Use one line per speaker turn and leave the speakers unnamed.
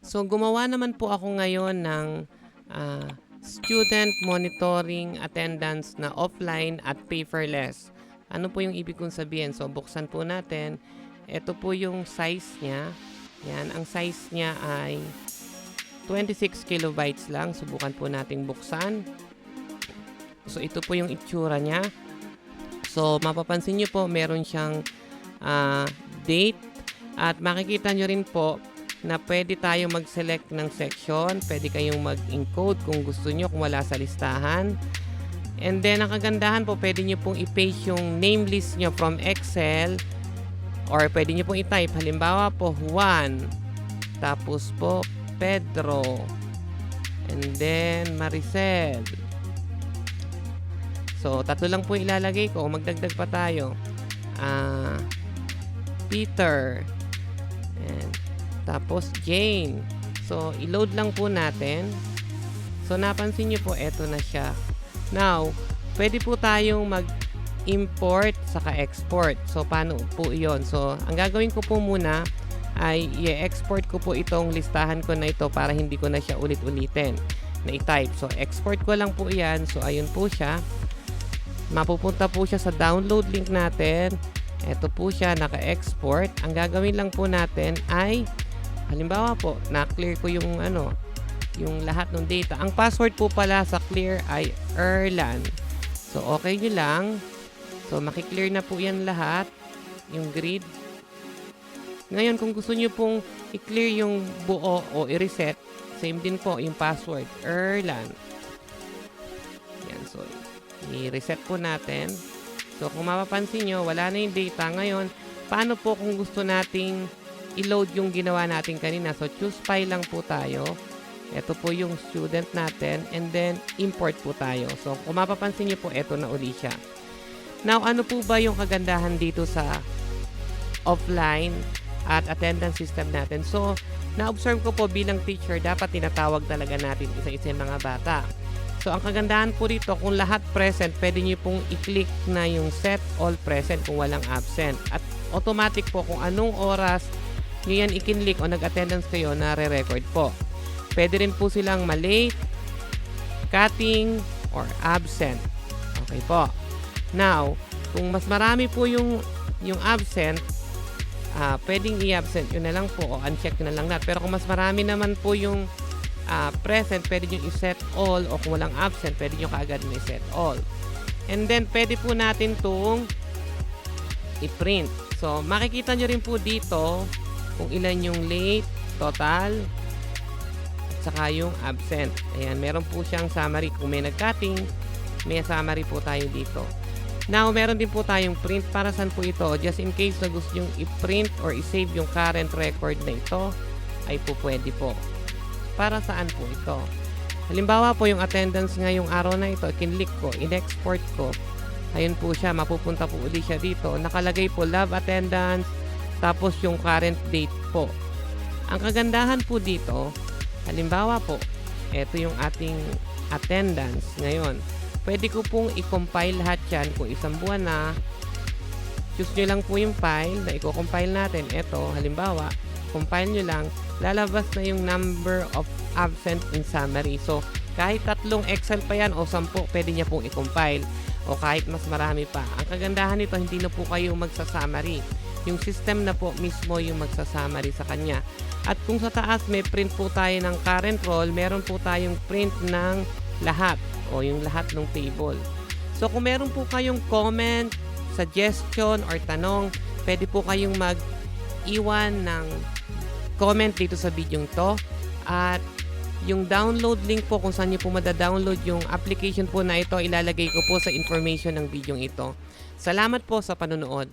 So, gumawa naman po ako ngayon ng student monitoring attendance na offline at paperless. Ano po yung ibig kong sabihin? So, buksan po natin. Ito po yung size niya. Yan, ang size niya ay 26 kilobytes lang. Subukan po nating buksan. So, ito po yung itsura niya. So, mapapansin nyo po, meron siyang date. At makikita nyo rin po na pwede tayo mag-select ng section. Pwede kayong mag-encode kung gusto nyo, kung wala sa listahan. And then, ang kagandahan po, pwede nyo pong i-paste yung name list nyo from Excel. Or pwede nyo pong i-type. Halimbawa po, Juan. Tapos po, Pedro. And then, Maricel. So, tatlo lang po ilalagay ko. Magdagdag pa tayo. Peter. And tapos Jane. So, i-load lang po natin. So, napansin nyo po, eto na siya. Now, pwede po tayong mag-import saka export. So, paano po iyon? So, ang gagawin ko po muna ay i-export ko po itong listahan ko na ito para hindi ko na siya ulit-ulitin na i-type. So, export ko lang po yan. So, ayun po siya. Mapupunta po siya sa download link natin. Ito po siya, naka-export. Ang gagawin lang po natin ay, halimbawa po, na-clear ko yung yung lahat ng data. Ang password po pala sa clear ay Erlan. So, okay nyo lang. So, makiklear na po yan lahat. Yung grid. Ngayon, kung gusto nyo pong i-clear yung buo o i-reset, same din po yung password, Erlan. Yan, so, i-reset po natin. So, kung mapapansin nyo, wala na yung data. Ngayon, paano po kung gusto nating i-load yung ginawa natin kanina? So, choose file lang po tayo. Ito po yung student natin. And then, import po tayo. So, kung mapapansin nyo po, ito na uli siya. Now, ano po ba yung kagandahan dito sa offline at attendance system natin? So, na-observe ko po bilang teacher, dapat tinatawag talaga natin isa-isa yung mga bata. So, ang kagandahan po dito, kung lahat present, pwede nyo pong i-click na yung set all present kung walang absent. At automatic po kung anong oras nyo yan i-click o nag-attendance kayo, nare-record po. Pwede rin po silang malate, cutting, or absent. Okay po. Now, kung mas marami po yung absent, pwedeng i-absent yun na lang po o uncheck yun na lang natin. Pero kung mas marami naman po yung present, pwede nyo i-set all o kung walang absent, pwede nyo kaagad na i-set all. And then, pwede po natin itong i-print. So, makikita nyo rin po dito kung ilan yung late, total, at saka yung absent. Ayan, meron po siyang summary. Kung may nag-cutting, may summary po tayo dito. Now, meron din po tayong print. Para saan po ito? Just in case na gusto nyo i-print or i-save yung current record na ito, ay po pwede po. Para saan po ito? Halimbawa po yung attendance ngayong araw na ito, kinlik ko, in-export ko. Ayun po siya, mapupunta po uli siya dito. Nakalagay po love attendance, tapos yung current date po. Ang kagandahan po dito, halimbawa po, ito yung ating attendance ngayon. Pwede ko pong i-compile lahat yan kung isang buwan na. Choose nyo lang po yung file na i-compile natin. Ito, halimbawa, compile nyo lang, lalabas na yung number of absent in summary. So, kahit 3 Excel pa yan o 10, pwede niya pong i-compile. O kahit mas marami pa. Ang kagandahan nito, hindi na po kayo magsa-summary. Yung system na po mismo yung magsa-summary sa kanya. At kung sa taas may print po tayo ng current roll, meron po tayong print ng lahat o yung lahat ng table. So, kung meron po kayong comment, suggestion, or tanong, pwede po kayong mag-iwan ng comment dito sa video to. At yung download link po kung saan nyo po mada-download yung application po na ito, ilalagay ko po sa information ng video ito. Salamat po sa panonood.